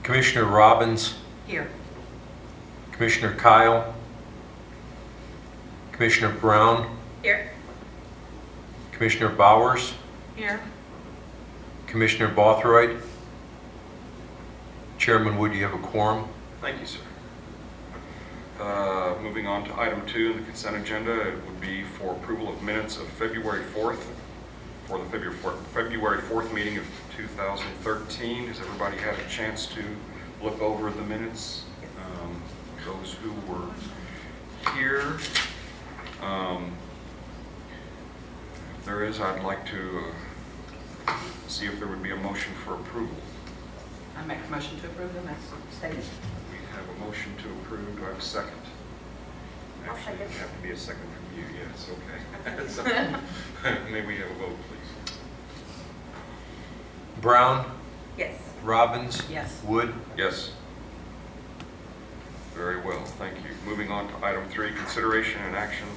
Commissioner Robbins, Here. Commissioner Kyle, Commissioner Brown, Here. Commissioner Bowers, Here. Commissioner Bothroyd. Chairman Wood, you have a quorum. Thank you, sir. Moving on to item 2 in the consent agenda, it would be for approval of minutes of February 4th, for the February 4th meeting of 2013. Has everybody had a chance to look over the minutes? Those who were here. If there is, I'd like to see if there would be a motion for approval. I make a motion to approve them as stated. We have a motion to approve. Do I have a second? I'll Actually, second. it have to be a second from you. Yes, okay. So, may we have a vote, please? Brown, Yes. Robbins, Yes. Wood. Yes. Very well, thank you. Moving on to item 3, consideration and action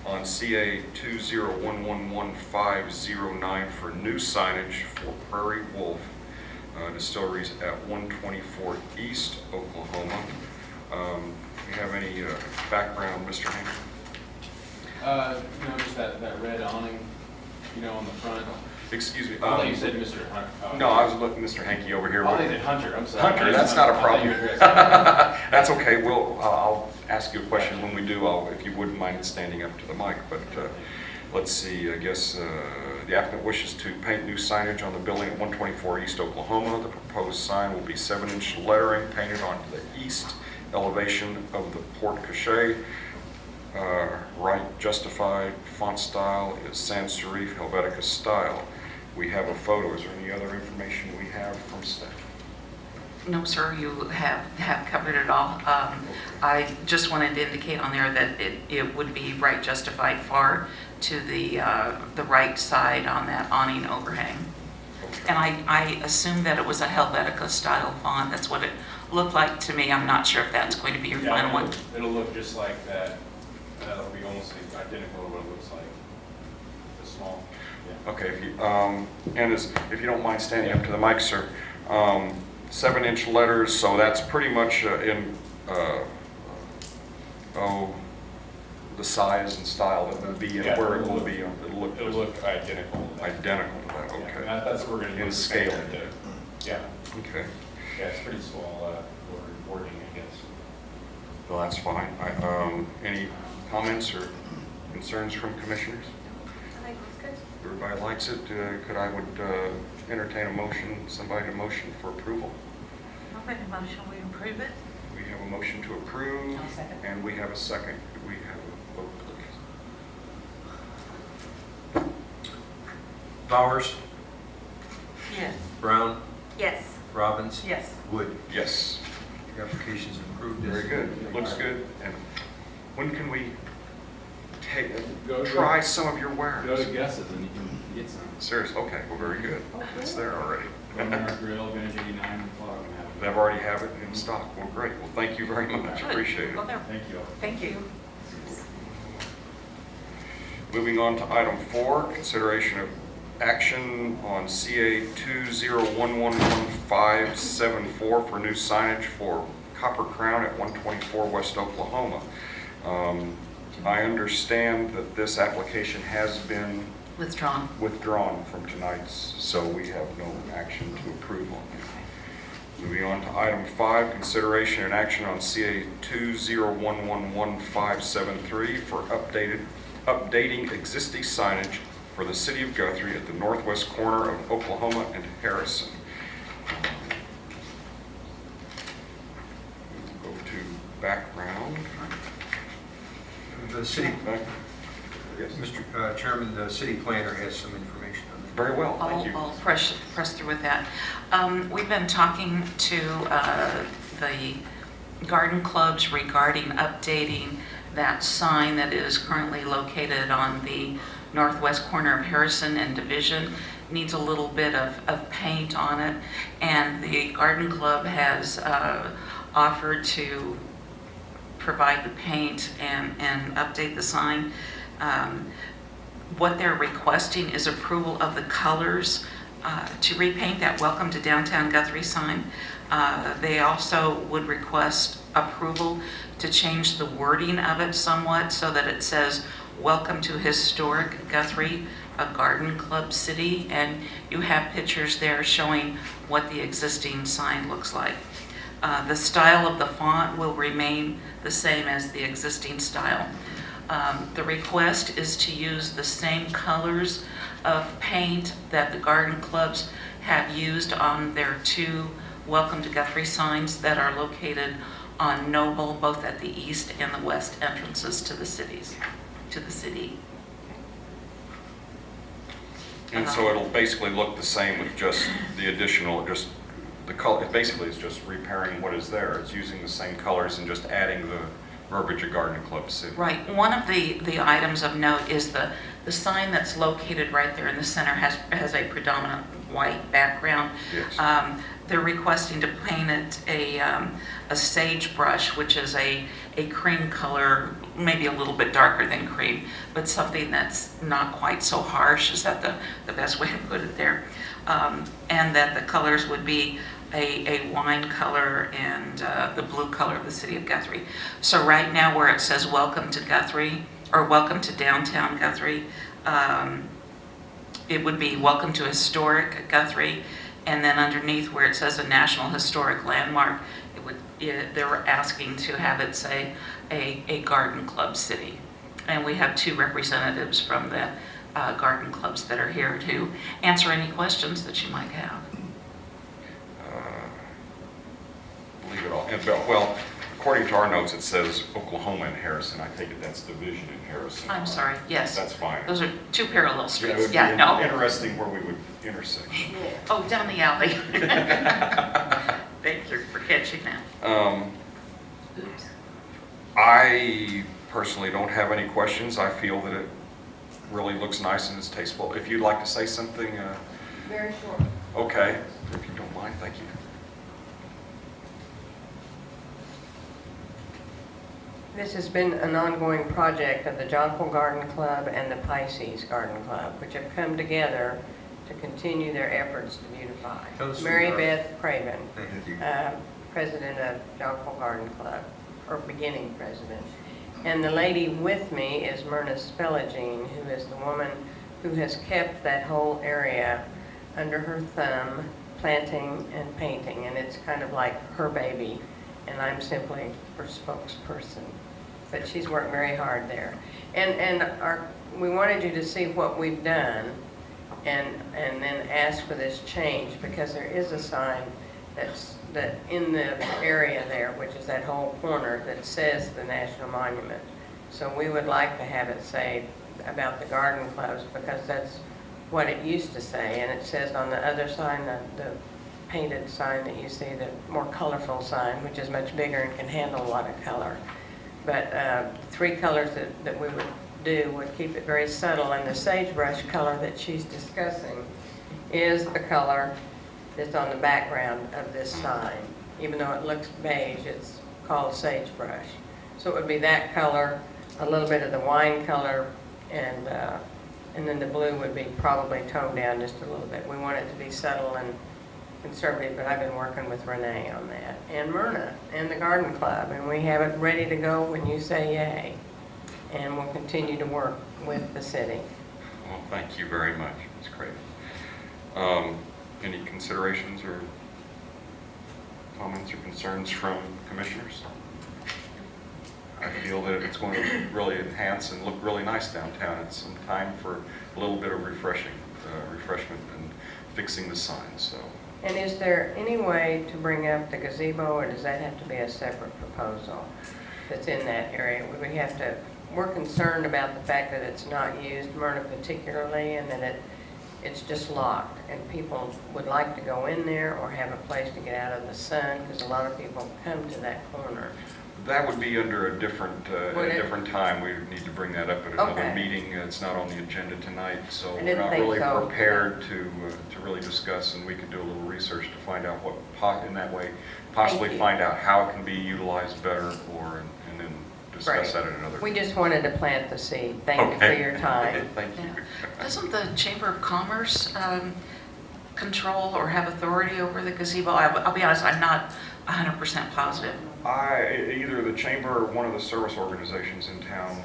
on CA 201110509 for new signage for Prairie Wolf Distilleries at 124 East, Oklahoma. Do you have any background, Mr. Hank? Just that red awning, on the front. Excuse me. I thought you said Mr. Hunter. No, I was looking Mr. Hankey over here. I thought you said Hunter, I'm sorry. Hunter, that's not a problem. I thought you addressed That's okay. I'll ask you a question when we do. If you wouldn't mind standing up to the mic. But let's see. I guess the applicant wishes to paint new signage on the building at 124 East Oklahoma. The proposed sign will be 7-inch lettering painted onto the east elevation of the porte cochere. Right justified font style is sans serif Helvetica style. We have a photo. Is there any other information we have from staff? No, sir, you have covered it all. I just wanted to indicate on there that it would be right justified far to the right side on that awning overhang. Okay. And I assume that it was a Helvetica style font. That's what it looked like to me. I'm not sure if that's going to be your final one. It'll look just like that. That'll be almost identical to what it looks like. The small. Yeah. Okay, if you don't mind standing up to the mic, sir. 7-inch letters, so that's pretty much in the size and style that will be and Yeah, where it will be. It'll It'll look identical to that. identical to that. Yeah, Okay. that's what we're going to do. In scale. Yeah. Okay. Yeah, it's pretty small wording, I guess. Well, that's fine. Any comments or concerns from commissioners? I think it's good. Everybody likes it. Could I would entertain a motion, somebody to motion for approval? I'll make a motion, we approve it. We have a motion to approve. I'll second. And we have a second. Could we have a vote, please? Bowers, Yes. Brown, Yes. Robbins, Yes. Wood. Yes. Your application is approved. Very good. It looks good. And when can we Go- try some of your wares? Go to guesses and you can get some. Seriously? Okay. Well, very good. It's there already. American Grill, Vintage 89, Clog, and have They already have it in stock. Well, great. Well, thank you very much. Good. Appreciate it. Go there. Thank you. Thank you. Moving on to item 4, consideration of action on CA 201117574 for new signage for Copper Crown at 124 West Oklahoma. I understand that this application has been Withdrawn. withdrawn from tonight's, so we have no action to approve on it. Moving on to item 5, consideration and action on CA 201111573 for updating existing signage for the city of Guthrie at the northwest corner of Oklahoma and Harrison. We'll go to background. The city, Yes. Mr. Chairman, the city planner has some information on that. Very well, thank you. I'll press through with that. We've been talking to the garden clubs regarding updating that sign that is currently located on the northwest corner of Harrison and Division. Needs a little bit of paint on it, and the garden club has offered to provide the paint and update the sign. What they're requesting is approval of the colors to repaint that Welcome to Downtown Guthrie sign. They also would request approval to change the wording of it somewhat so that it says, "Welcome to Historic Guthrie, a garden club city," and you have pictures there showing what the existing sign looks like. The style of the font will remain the same as the existing style. The request is to use the same colors of paint that the garden clubs have used on their 2 Welcome to Guthrie signs that are located on Noble, both at the east and the west entrances to the city. And so it'll basically look the same with just the additional, just the color, it basically is just repairing what is there. It's using the same colors and just adding the verbiage of Garden Club City. Right. One of the items of note is the sign that's located right there in the center has a predominant white background. Yes. They're requesting to paint it a sagebrush, which is a cream color, maybe a little bit darker than cream, but something that's not quite so harsh. Is that the best way to put it there? And that the colors would be a wine color and the blue color of the city of Guthrie. So right now where it says Welcome to Guthrie, or Welcome to Downtown Guthrie, it would be Welcome to Historic Guthrie, and then underneath where it says a National Historic Landmark, they were asking to have it say a garden club city. And we have 2 representatives from the garden clubs that are here to answer any questions that you might have. Leave it all. Well, according to our notes, it says Oklahoma and Harrison. I take it that's Division in Harrison. I'm sorry, yes. That's fine. Those are 2 parallel Yeah, it streets. would be Yeah, no. interesting where we would intersect. Oh, down the alley. Thank you for catching that. Oops. I personally don't have any questions. I feel that it really looks nice and it's tasteful. If you'd like to say something, Very short. okay, if you don't mind, thank you. This has been an ongoing project of the Jonquil Garden Club and the Pisces Garden Club, which have come together to continue their efforts to beautify. Tell us who Mary you are. Beth Craven, Thank you. president of Jonquil Garden Club, or beginning president. And the lady with me is Myrna Spelagine, who is the woman who has kept that whole area under her thumb, planting and painting, and it's kind of like her baby, and I'm simply her spokesperson. But she's worked very hard there. And we wanted you to see what we've done and then ask for this change, because there is a sign that in the area there, which is that whole corner, that says the National Monument. So we would like to have it say about the garden clubs, because that's what it used to say. And it says on the other sign, the painted sign that you see, the more colorful sign, which is much bigger and can handle a lot of color. But 3 colors that we would do would keep it very subtle, and the sagebrush color that she's discussing is the color that's on the background of this sign. Even though it looks beige, it's called sagebrush. So it would be that color, a little bit of the wine color, and then the blue would be probably toned down just a little bit. We want it to be subtle and conservative, but I've been working with Renee on that, and Myrna, and the Garden Club, and we have it ready to go when you say yay. And we'll continue to work with the city. Well, thank you very much. It's great. Any considerations or comments or concerns from commissioners? I feel that it's going to really enhance and look really nice downtown. It's some time for a little bit of refreshment and fixing the signs. So. And is there any way to bring up the gazebo, or does that have to be a separate proposal that's in that area? We're concerned about the fact that it's not used, Myrna particularly, and that it's just locked, and people would like to go in there or have a place to get out of the sun, because a lot of people come to that corner. That would be under a different time. We would need to bring that up at another Okay. meeting. It's not on the agenda tonight, so I we're didn't not think really so. prepared to really discuss, and we could do a little research to find out in that way, possibly Thank you. find out how it can be utilized better, and then discuss that at another. We just wanted to plant the seed. Thank you for Okay. your time. Thank you. Yeah. Doesn't the Chamber of Commerce control or have authority over the gazebo? I'll be honest, I'm not 100% positive. Either the chamber or one of the service organizations in town,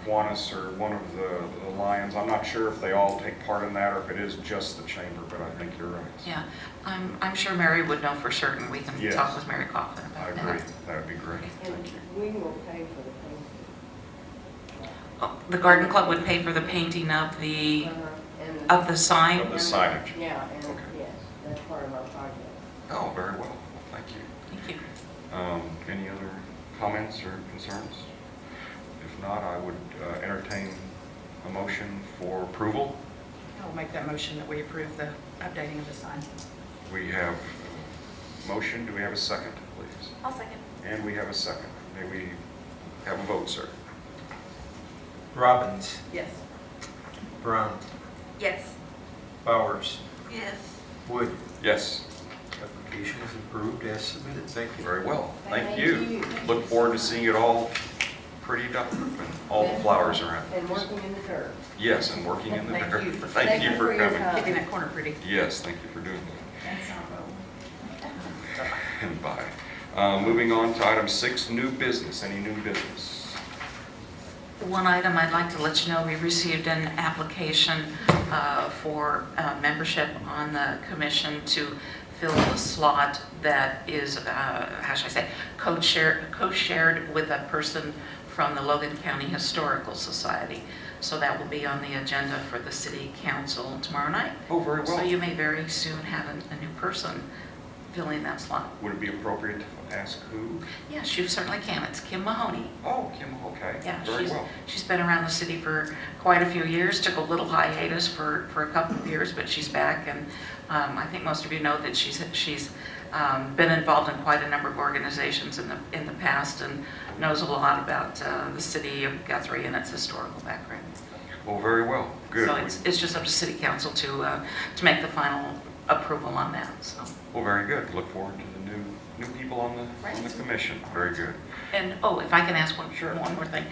Kiwanis or one of the Lions, I'm not sure if they all take part in that or if it is just the chamber, but I think you're right. Yeah, I'm sure Mary would know for certain. We can Yes. talk with Mary Coffin I about that. agree, that would be great, And thank you. we will pay for the Oh, the garden club would pay for the painting of the, paint. And of the sign? Of the signage. Yeah, and Okay. yes, that's part of our project. Oh, very well, thank you. Thank you. Any other comments or concerns? If not, I would entertain a motion for approval. I'll make that motion that we approve the updating of the sign. We have a motion, do we have a second, please? I'll second. And we have a second. May we have a vote, sir? Robbins, Yes. Brown, Yes. Bowers, Yes. Wood. Yes. Application is approved as submitted. Thank you. Very well, thank Thank you. you. Look forward to seeing it all prettied up and all the flowers around. And working in the dirt. Yes, and working in the Thank dirt. you for- Thank you for coming. Keeping that corner pretty. Yes, thank you for doing that. That's not wrong. And bye. Moving on to item 6, new business. Any new business? One item I'd like to let you know, we received an application for membership on the commission to fill a slot that is, how should I say, co-shared with a person from the Logan County Historical Society. So that will be on the agenda for the city council tomorrow night. Oh, very So well. you may very soon have a new person filling that slot. Would it be appropriate to ask who? Yes, you certainly can. It's Kim Mahoney. Oh, Kim, okay. Yeah, Very well. she's been around the city for quite a few years, took a little hiatus for a couple of years, but she's back, and I think most of you know that she's been involved in quite a number of organizations in the past and knows a lot about the city of Guthrie and its historical background. Well, very well. Good. So it's just up to city council to make the final approval on that, so. Well, very good. Look forward to the new people on the Right. commission. Very good. And, oh, if I can ask one Sure. more thing.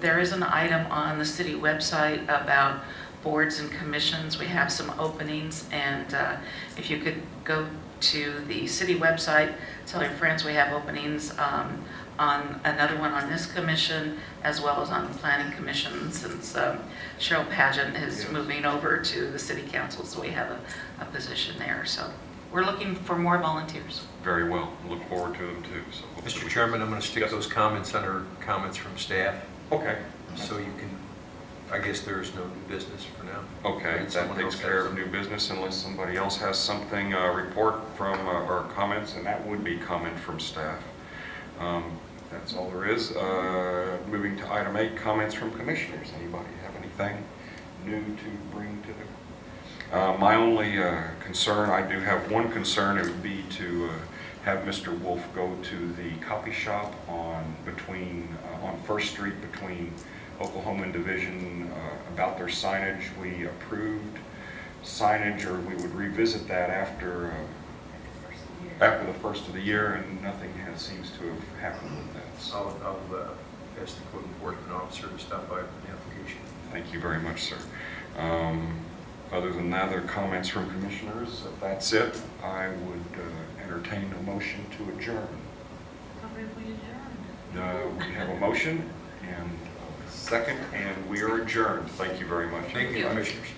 There is an item on the city website about boards and commissions. We have some openings, and if you could go to the city website, tell your friends we have openings on another one on this commission, as well as on the planning commission, since Cheryl Pageant is Yes. moving over to the city council, so we have a position there. So we're looking for more volunteers. Very well. Look forward to them too. So hopefully Mr. we- Chairman, I'm going to stick Yes. those comments under comments from staff, Okay. so you can, I guess there is no new business for now. Okay, And that someone takes else care has of new business unless somebody else has something, report from, or comments, and that would be comment from staff. That's all there is. Moving to item 8, comments from commissioners. Anybody have anything new to bring to the? My only concern, I do have one concern, it would be to have Mr. Wolf go to the copy shop on First Street between Oklahoma and Division about their signage. We approved signage, or we would revisit that after the first of the year, and nothing seems to have happened with that. So I'll ask the code enforcement officer to stop by with the application. thank you very much, sir. Other than that, other comments from commissioners, if that's it, I would entertain a motion to adjourn. How did we adjourn? We have a motion and a second, and we are adjourned. Thank you very much. Thank you, you. commissioners.